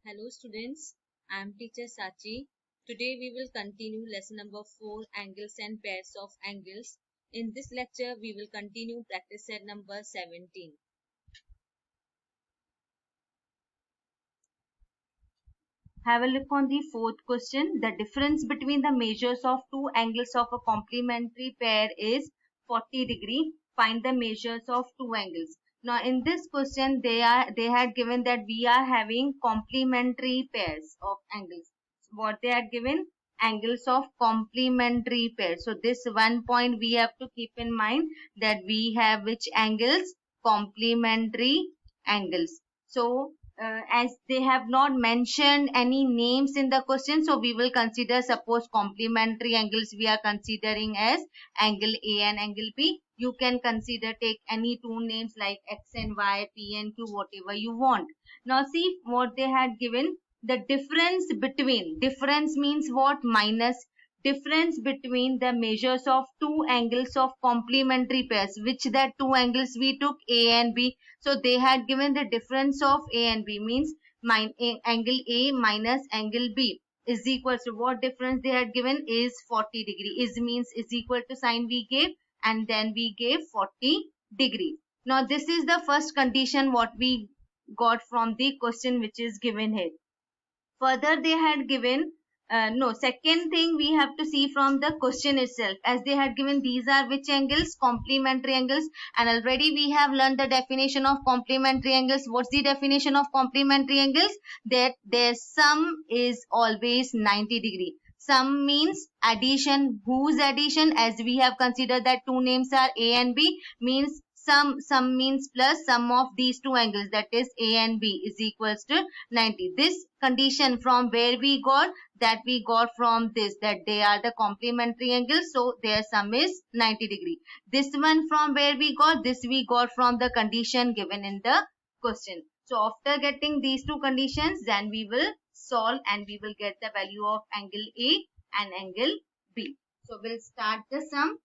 Hello students, I am teacher Sachi. Today we will continue lesson number 4, angles and pairs of angles. In this lecture we will continue practice set number 17. Have a look on the fourth question. The difference between the measures of two angles of a complementary pair is 40 degree. Find the measures of two angles. Now in this question they had given that we are having complementary pairs of angles. What they had given? Angles of complementary pairs. So this one point we have to keep in mind, that we have which angles? Complementary angles. So as they have not mentioned any names in the question, so we will consider, suppose complementary angles we are considering as angle A and angle B. You can consider, take any two names like X and Y, P and Q, whatever you want. Now see what they had given. The difference between, difference means what? Minus. Difference between the measures of two angles of complementary pairs, which that two angles we took, A and B. So they had given the difference of A and B, means angle A minus angle B is equal to what difference they had given is 40 degree. Is means is equal to sign we gave, and then we gave 40 degree. Now this is the first condition what we got from the question which is given here. Further they had given second thing we have to see from the question itself, as they had given these are which angles? Complementary angles. And already we have learned the definition of complementary angles. What's the definition of complementary angles? That their sum is always 90 degree. Sum means addition. Whose addition? As we have considered that two names are A and B, means sum means plus sum of these two angles, that is A and B, is equals to 90. This condition from where we got? That we got from this, that they are the complementary angles, so their sum is 90 degree. This one from where we got? This we got from the condition given in the question. So after getting these two conditions, then we will solve and we will get the value of angle A and angle B. So we'll start the sum.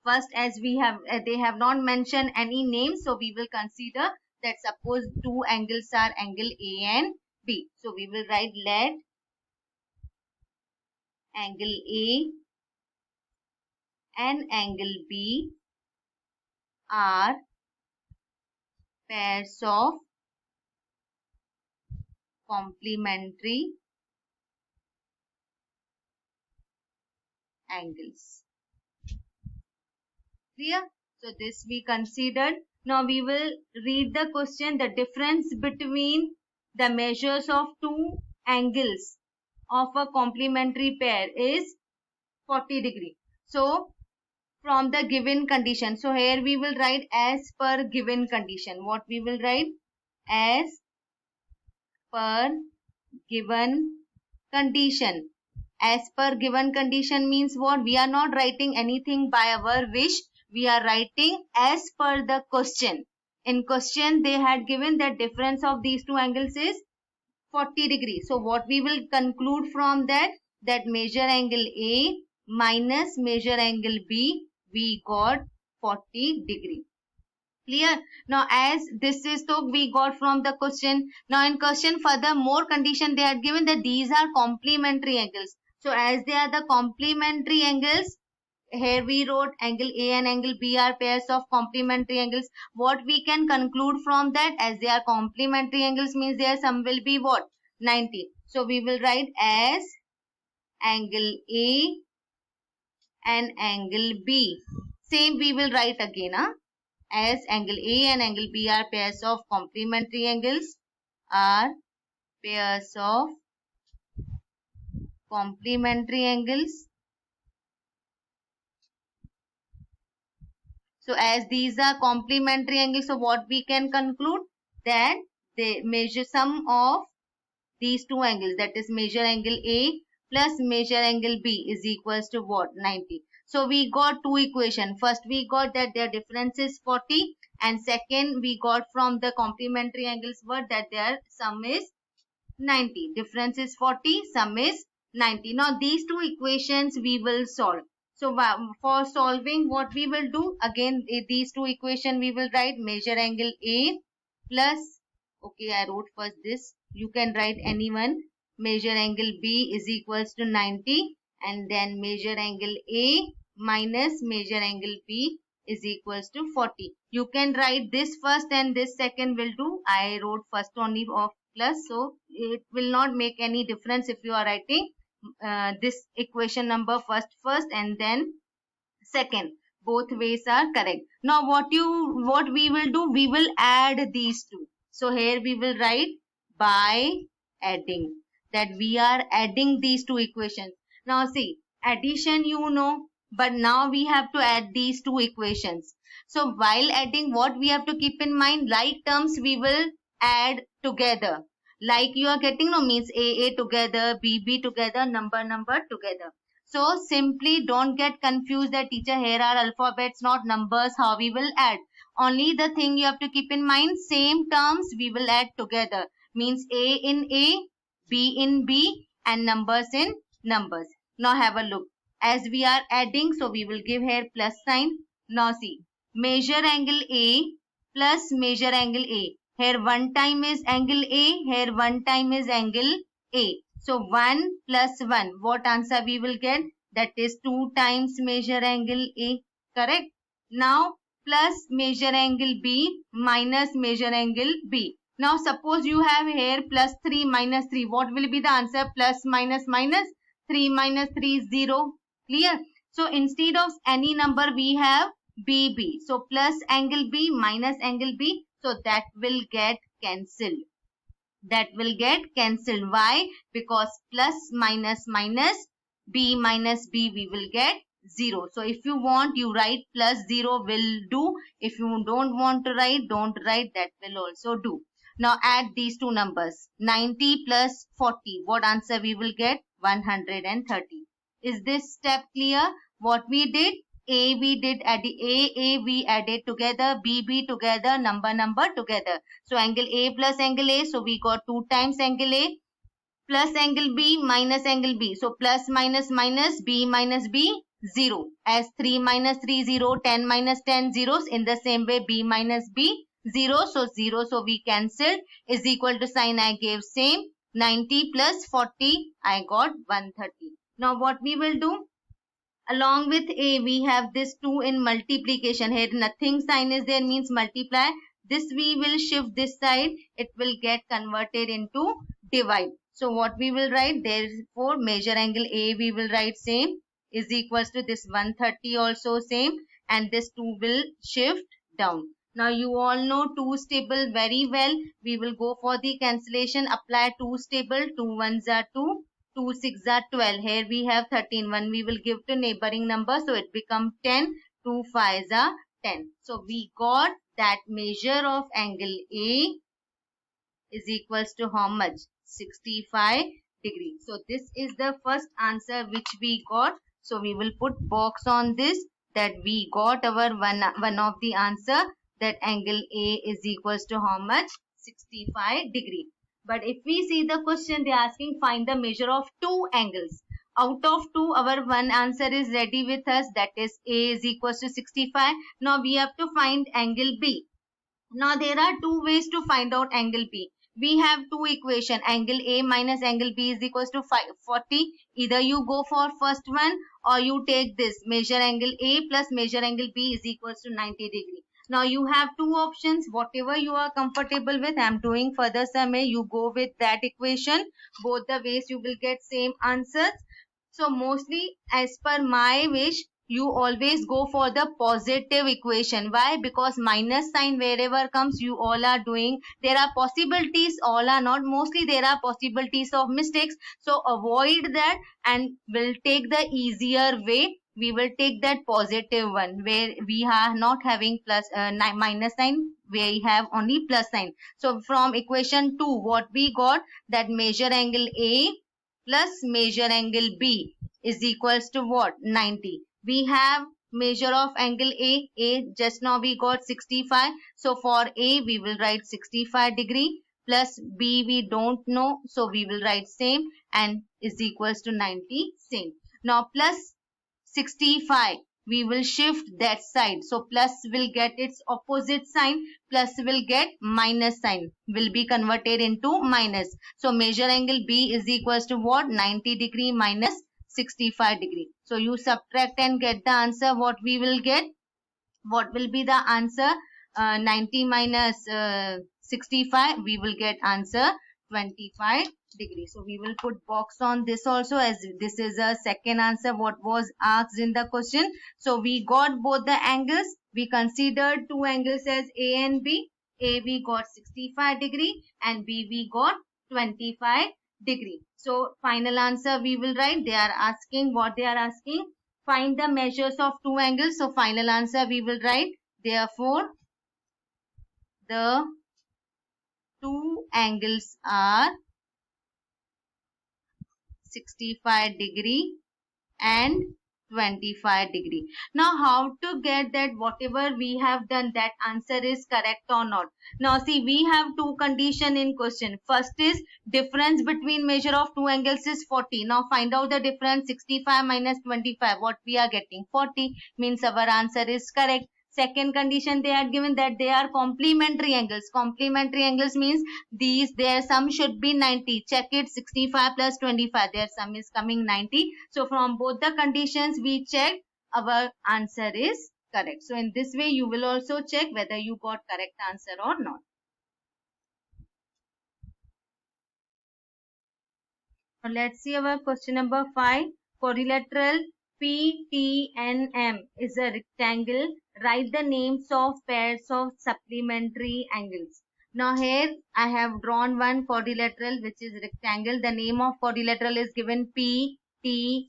First, as we have they have not mentioned any name, so we will consider that suppose two angles are angle A and B. So we will write, let angle A and angle B are pairs of complementary angles. Clear? So this we considered. Now we will read the question. The difference between the measures of two angles of a complementary pair is 40 degree. So from the given condition. So here we will write as per given condition. What we will write? As per given condition. As per given condition means what? We are not writing anything by our wish. We are writing as per the question. In question they had given that difference of these two angles is 40 degrees. So what we will conclude from that? That measure angle A minus measure angle B, we got 40 degree. Clear? Now as this is so we got from the question. Now in question further more condition they had given that these are complementary angles. So as they are the complementary angles, here we wrote angle A and angle B are pairs of complementary angles. What we can conclude from that? As they are complementary angles means their sum will be what? 90. So we will write as angle A and angle B. Same we will write again. As angle A and angle B are pairs of complementary angles. Are pairs of complementary angles. So as these are complementary angles, so what we can conclude? That they measure sum of these two angles, that is measure angle A plus measure angle B is equals to what? 90. So we got two equations. First we got that their difference is 40, and second we got from the complementary angles what? That their sum is 90. Difference is 40, sum is 90. Now these two equations we will solve. So for solving what we will do? Again these two equations we will write measure angle A plus, okay I wrote first this, You can write any one. Measure angle B is equals to 90, and then measure angle A minus measure angle B is equals to 40. You can write this first and this second will do. I wrote first only of plus, so it will not make any difference if you are writing this equation number first and then second. Both ways are correct. Now what we will do, we will add these two. So here we will write by adding, that we are adding these two equations. Now see, addition you know, but now we have to add these two equations. So while adding, what we have to keep in mind, like terms we will add together. Like you are getting, no, means A together, B together, number together. So simply don't get confused that teacher, here are alphabets, not numbers, how we will add. Only the thing you have to keep in mind, same terms we will add together. Means A in A, B in B, and numbers in numbers. Now have a look. As we are adding, so we will give here plus sign. Now see, measure angle A plus measure angle A. Here one time is angle A, here one time is angle A. So 1 plus 1, what answer we will get? That is 2 times measure angle A, correct? Now plus measure angle B minus measure angle B. Now suppose you have here plus 3 minus 3. What will be the answer? Plus minus minus 3 minus 3 is 0. Clear? So instead of any number we have BB. So plus angle B minus angle B. So that will get cancelled. That will get cancelled. Why? Because plus minus minus B minus B we will get 0. So if you want, you write plus 0 will do. If you don't want to write, don't write. That will also do. Now add these two numbers. 90 plus 40. What answer we will get? 130. Is this step clear? What we did? A we did we added together, B together, number together. So angle A plus angle A, so we got 2 times angle A plus angle B minus angle B. So plus minus minus B minus B 0. As 3 minus 3 0, 10 minus 10 zeros. In the same way B minus B 0. So 0, so we cancelled, is equal to sign I gave same. 90 plus 40, I got 130. Now what we will do? Along with A, we have this 2 in multiplication. Here nothing sign is there, means multiply. This we will shift this side. It will get converted into divide. So what we will write? Therefore measure angle A we will write same is equals to this 130 also same, and this 2 will shift down. Now you all know 2's table very well. We will go for the cancellation. Apply 2's table. 2 1s are 2. 2 6 are 12. Here we have 13. 1 we will give to neighboring number. So it becomes 10. 2 5s are 10. So we got that measure of angle A is equals to how much? 65 degrees. So this is the first answer which we got. So we will put box on this, that we got our one of the answer, that angle A is equals to how much? 65 degrees. But if we see the question, they are asking find the measure of two angles. Out of 2, our one answer is ready with us, that is A is equals to 65. Now we have to find angle B. Now there are 2 ways to find out angle B. We have 2 equations, angle A minus angle B is equals to 40. Either you go for first one, or you take this, measure angle A plus measure angle B is equals to 90 degrees. Now you have 2 options, whatever you are comfortable with. I am doing further sum, you go with that equation. Both the ways you will get same answers. So mostly as per my wish, you always go for the positive equation. Why? Because minus sign wherever comes, you all are doing. There are possibilities, all are not. Mostly there are possibilities of mistakes. So avoid that and will take the easier way. We will take that positive one where we are not having plus minus sign, we have only plus sign. So from equation 2, what we got, that measure angle A plus measure angle B is equals to what? 90. We have measure of angle A just now we got 65. So for A we will write 65 degree, plus B we don't know, so we will write same, and is equals to 90 same. Now plus 65 we will shift that side. So plus will get its opposite sign, plus will get minus sign, will be converted into minus. So measure angle B is equals to what? 90 degree minus 65 degree. So you subtract and get the answer. What we will get? What will be the answer? 90 minus 65, we will get answer 25 degree. So we will put box on this also, as this is a second answer what was asked in the question. So we got both the angles. We considered two angles as A and B. A we got 65 degree and B we got 25 degree. So final answer we will write. They are asking, what they are asking? Find the measures of two angles. So final answer we will write. Therefore, the two angles are 65 degree and 25 degree. Now how to get that whatever we have done, that answer is correct or not? Now see, we have two condition in question. First is difference between measure of two angles is 40. Now find out the difference. 65 minus 25, what we are getting? 40, means our answer is correct. Second condition they had given, that they are complementary angles. Complementary angles means their sum should be 90. Check it, 65 plus 25, their sum is coming 90. So from both the conditions we check, our answer is correct. So in this way you will also check whether you got correct answer or not. Now let's see our question number 5. Quadrilateral PTNM is a rectangle. Write the names of pairs of supplementary angles. Now here I have drawn one quadrilateral which is rectangle. The name of quadrilateral is given PTNM.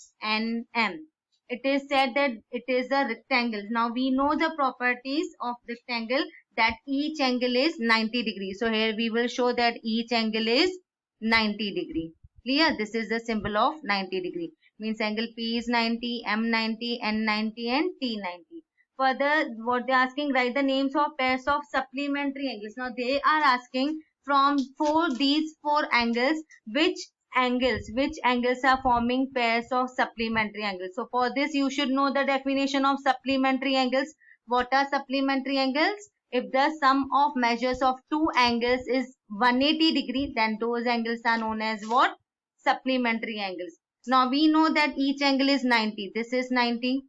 It is said that it is a rectangle. Now we know the properties of rectangle, that each angle is 90 degrees. So here we will show that each angle is 90 degree. Clear? This is the symbol of 90 degree. Means angle P is 90, M 90, N 90 and T 90. Further, what they are asking, write the names of pairs of supplementary angles. Now they are asking from these four angles, which angles are forming pairs of supplementary angles. So for this you should know the definition of supplementary angles. What are supplementary angles? If the sum of measures of two angles is 180 degree, then those angles are known as what? Supplementary angles. Now we know that each angle is 90. This is 90,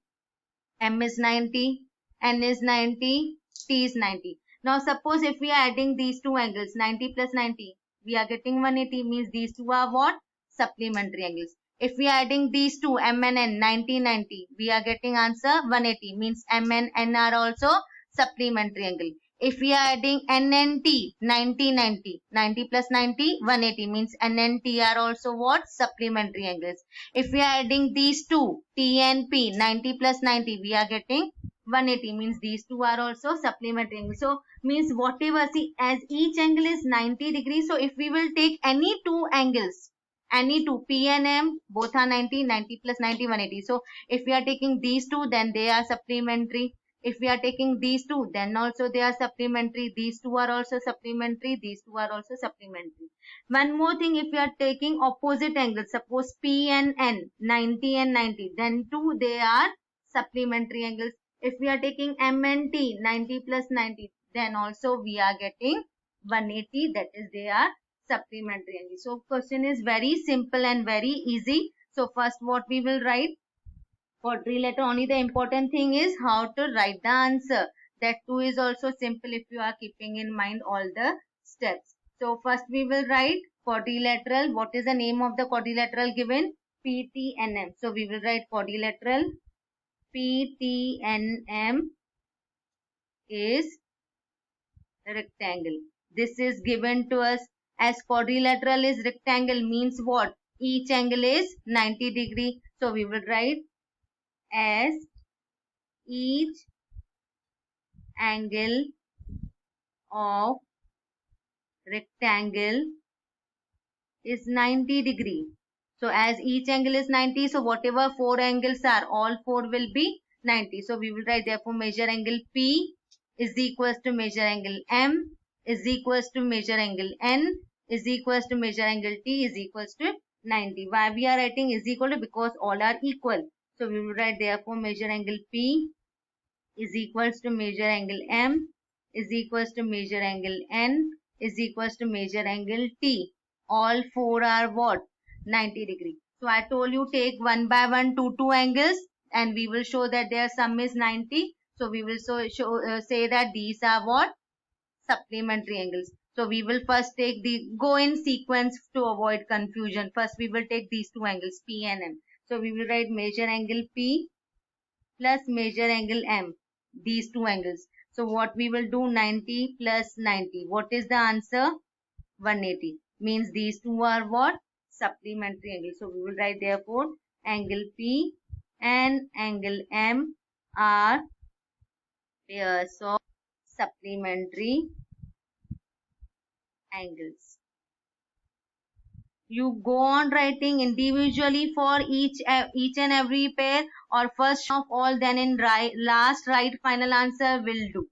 M is 90, N is 90, T is 90. Now suppose if we are adding these two angles, 90 plus 90, we are getting 180, means these two are what? Supplementary angles. If we are adding these two, M and N, 90, 90, we are getting answer 180, means M and N are also supplementary angle. If we are adding N and T, 90, 90, 90 plus 90, 180, means N and T are also what? Supplementary angles. If we are adding these two, T and P, 90 plus 90, we are getting 180, means these two are also supplementary angles. So means whatever, see, as each angle is 90 degrees, so if we will take any two angles, any two, P and M, both are 90, 90 plus 90, 180. So if we are taking these two, then they are supplementary. If we are taking these two, then also they are supplementary. These two are also supplementary. These two are also supplementary. One more thing, if we are taking opposite angles, suppose P and N, 90 and 90, then two, they are supplementary angles. If we are taking M and T, 90 plus 90, then also we are getting 180, that is they are supplementary angles. So question is very simple and very easy. So first what we will write? Quadrilateral, only the important thing is how to write the answer. That too is also simple if you are keeping in mind all the steps. So first we will write quadrilateral. What is the name of the quadrilateral given? PTNM. So we will write quadrilateral PTNM is rectangle. This is given to us as quadrilateral is rectangle, means what? Each angle is 90 degree. So we will write as each angle of rectangle is 90 degree. So as each angle is 90, so whatever four angles are, all four will be 90. So we will write therefore measure angle P is equals to measure angle M is equals to measure angle N is equals to measure angle T is equals to 90. Why we are writing is equal to? Because all are equal. So we will write therefore measure angle P is equals to measure angle M is equals to measure angle N is equals to measure angle T. All four are what? 90 degree. So I told you take one by one two angles and we will show that their sum is 90. So we will say that these are what? Supplementary angles. So we will first take go in sequence to avoid confusion. First we will take these two angles P and M. So we will write measure angle P plus measure angle M. These two angles. So what we will do 90 plus 90. What is the answer? 180. Means these two are what? Supplementary angles. So we will write therefore angle P and angle M are pairs of supplementary angles. You go on writing individually for each and every pair, or first of all, then in last write final answer will do.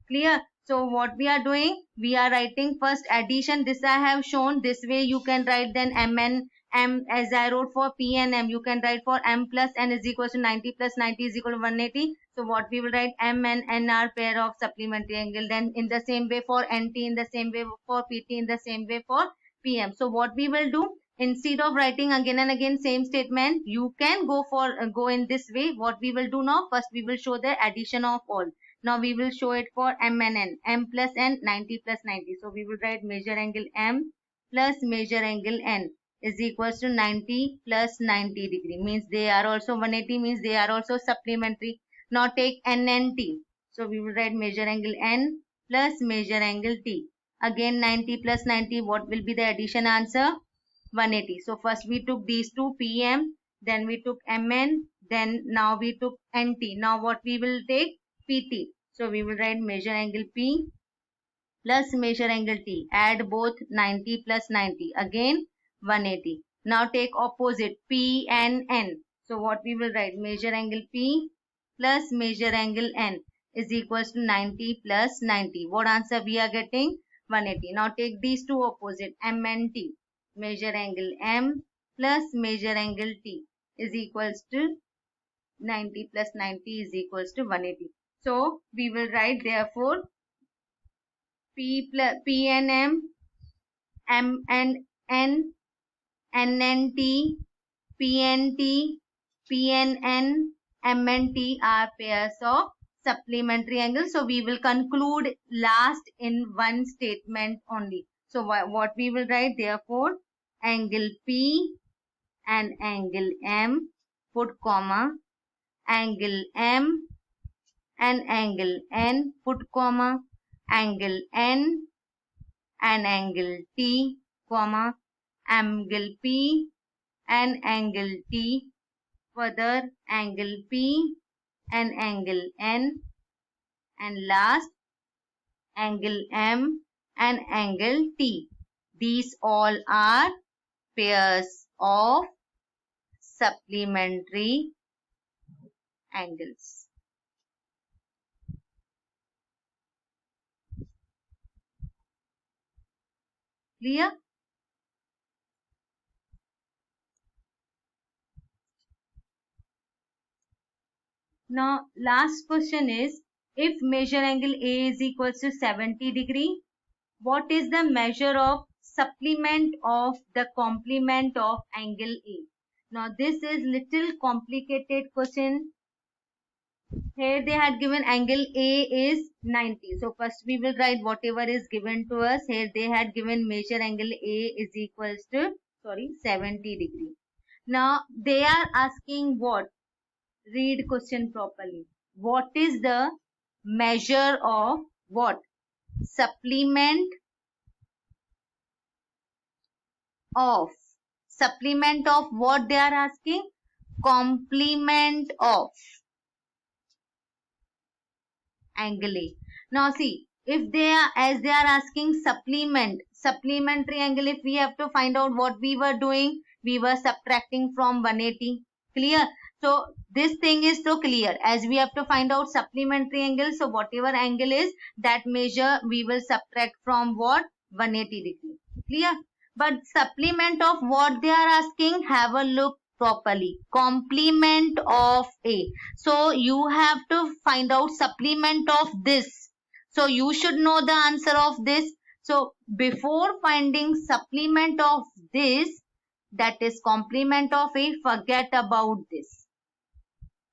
Clear? So what we are doing, we are writing first addition. This I have shown. This way you can write then M and M as I wrote for P and M. You can write for M plus N is equal to 90 plus 90 is equal to 180. So what we will write, M and N are pair of supplementary angle. Then in the same way for NT, in the same way for PT, in the same way for PM. So what we will do, instead of writing again and again same statement, you can go in this way. What we will do now, first we will show the addition of all. Now we will show it for M and N. M plus N, 90 plus 90. So we will write measure angle M plus measure angle N is equals to 90 plus 90 degree. Means they are also 180, means they are also supplementary. Now take N and T. So we will write measure angle N plus measure angle T. Again 90 plus 90. What will be the addition answer? 180. So first we took these two PM. Then we took MN. Then now we took NT. Now what we will take? PT. So we will write measure angle P plus measure angle T. Add both 90 plus 90. Again 180. Now take opposite P and N. So what we will write, measure angle P plus measure angle N is equals to 90 plus 90. What answer we are getting? 180. Now take these two opposite M and T. Measure angle M plus measure angle T is equals to 90 plus 90 is equals to 180. So we will write therefore P and M, M and N, N and T, P and T, P and N, M and T are pairs of supplementary angles. So we will conclude last in one statement only. So what we will write, therefore angle P and angle M, put comma, angle M and angle N, put comma, angle N and angle T, comma, angle P and angle T, further angle P and angle N, and last angle M and angle T. These all are pairs of supplementary angles. Clear? Now last question is, if measure angle A is equals to 70 degree, what is the measure of supplement of the complement of angle A? Now this is little complicated question. Here they had given angle A is 90. So first we will write whatever is given to us. Here they had given measure angle A is equals to 70 degree. Now they are asking what? Read question properly. What is the measure of what? Supplement of. Supplement of what they are asking? Complement of angle A. Now see, if they are, as they are asking supplementary angle, if we have to find out what we were doing, we were subtracting from 180. Clear? So this thing is so clear, as we have to find out supplementary angle. So whatever angle is, that measure we will subtract from what? 180 degree. Clear? But supplement of what they are asking, have a look properly. Complement of A. So you have to find out supplement of this. So you should know the answer of this. So before finding supplement of this, that is complement of A, forget about this.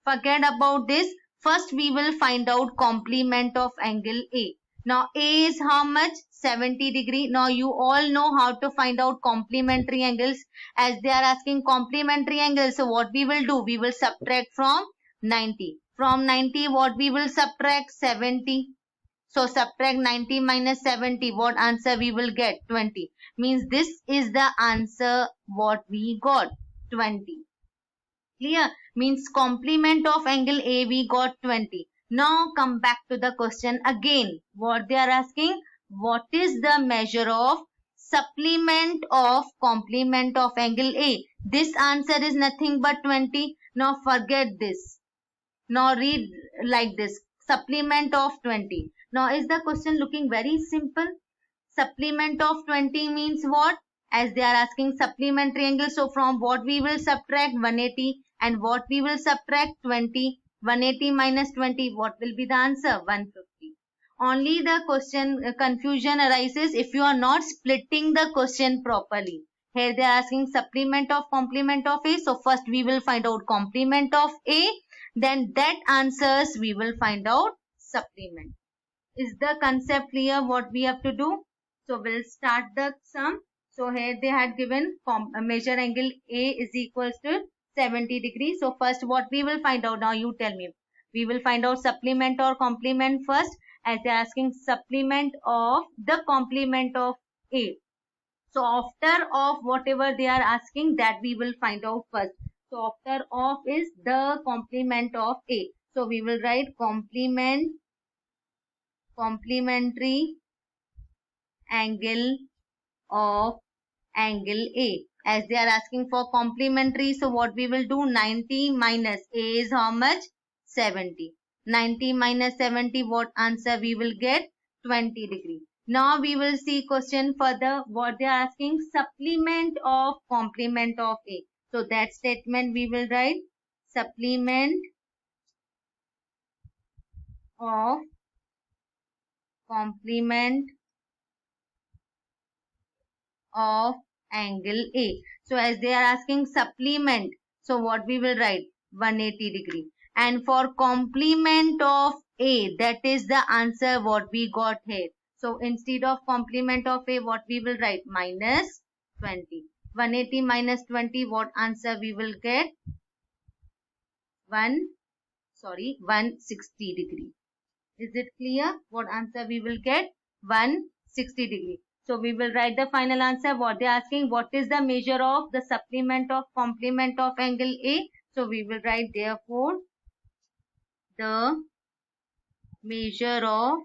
Forget about this. First we will find out complement of angle A. Now A is how much? 70 degree. Now you all know how to find out complementary angles, as they are asking complementary angles. So what we will do? We will subtract from 90. From 90 what we will subtract? 70. So subtract 90 minus 70. What answer we will get? 20. Means this is the answer what we got. 20. Clear? Means complement of angle A we got 20. Now come back to the question again. What they are asking? What is the measure of supplement of complement of angle A? This answer is nothing but 20. Now forget this. Now read like this. Supplement of 20. Now is the question looking very simple? Supplement of 20 means what? As they are asking supplementary angle. So from what we will subtract? 180. And what we will subtract? 20. 180 minus 20. What will be the answer? 150. Only the question confusion arises if you are not splitting the question properly. Here they are asking supplement of complement of A. So first we will find out complement of A. Then that answers we will find out supplement. Is the concept clear what we have to do? So we'll start the sum. So here they had given measure angle A is equals to 70 degrees. So first what we will find out? Now you tell me. We will find out supplement or complement first, as they are asking supplement of the complement of A. So after of whatever they are asking, that we will find out first. So after of is the complement of A. So we will write complementary angle of angle A. As they are asking for complementary, so what we will do? 90 minus A is how much? 70. 90 minus 70, what answer we will get? 20 degree. Now we will see question further. What they are asking? Supplement of complement of A. So that statement we will write supplement of complement of angle A. So as they are asking supplement, so what we will write? 180 degree. And for complement of A, that is the answer what we got here. So instead of complement of A, what we will write? Minus 20. 180 minus 20, what answer we will get? 160 degree. Is it clear? What answer we will get? 160 degree. So we will write the final answer. What they are asking? What is the measure of the supplement of complement of angle A? So we will write therefore the measure of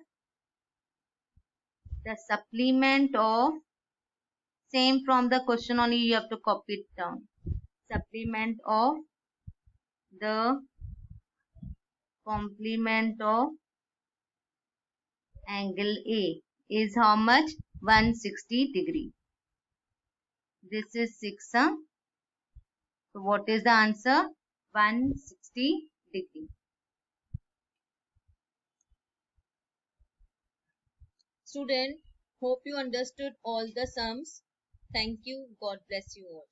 the supplement of, same from the question only you have to copy it down. Supplement of the complement of angle A is how much? 160 degree. This is 6. So what is the answer? 160 degree. Student, hope you understood all the sums. Thank you. God bless you all.